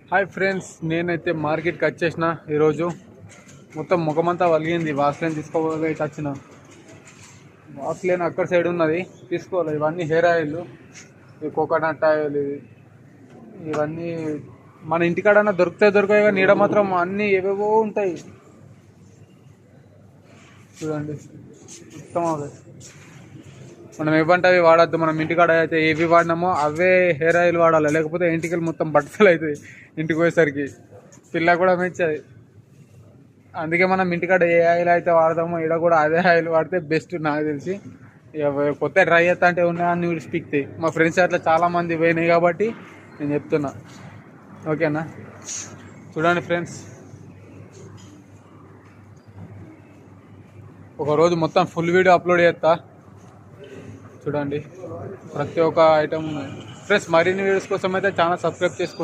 Hi friends, నేనైతే మార్కెట్కి వచ్చేసిన. ఈరోజు మొత్తం ముఖమంతా వలిగింది. వాస్లైన్ తీసుకోవాలి వచ్చిన. వాస్లైన్ అక్కడ సైడ్ ఉన్నది, తీసుకోవాలి. ఇవన్నీ హెయిర్ ఆయిల్, ఈ కోకోనట్ ఆయిల్, ఇవన్నీ మన ఇంటికాడన్నా దొరకాయి కానీ ఈడ మాత్రం అన్నీ ఏవేవో ఉంటాయి. చూడండి, మొత్తం అవే. మనం ఏవంటే అవి వాడద్దు. మనం ఇంటికాడ అయితే ఏవి వాడినామో అవే హెయిర్ ఆయిల్ వాడాలి, లేకపోతే ఇంటికి మొత్తం బట్టలు అవుతాయి. ఇంటికి పోయేసరికి పిల్ల కూడా మెచ్చది. అందుకే మనం ఇంటికాడ ఏ ఆయిల్ అయితే వాడదామో ఈడ కూడా అదే ఆయిల్ వాడితే బెస్ట్ నాకు తెలిసి. కొత్త ట్రై చేస్తా అంటే ఉన్నాయని విడిచిపిక్తాయి. మా ఫ్రెండ్స్ అట్లా చాలామంది పోయినాయి కాబట్టి నేను చెప్తున్నా. ఓకేనా? చూడండి ఫ్రెండ్స్, ఒకరోజు మొత్తం ఫుల్ వీడియో అప్లోడ్ చేస్తా. చూడండి, ప్రతి ఒక్క ఐటమ్. ఫ్రెండ్స్, మరిన్ని వీడియోస్ కోసం అయితే ఛానల్ సబ్స్క్రైబ్ చేసుకోండి.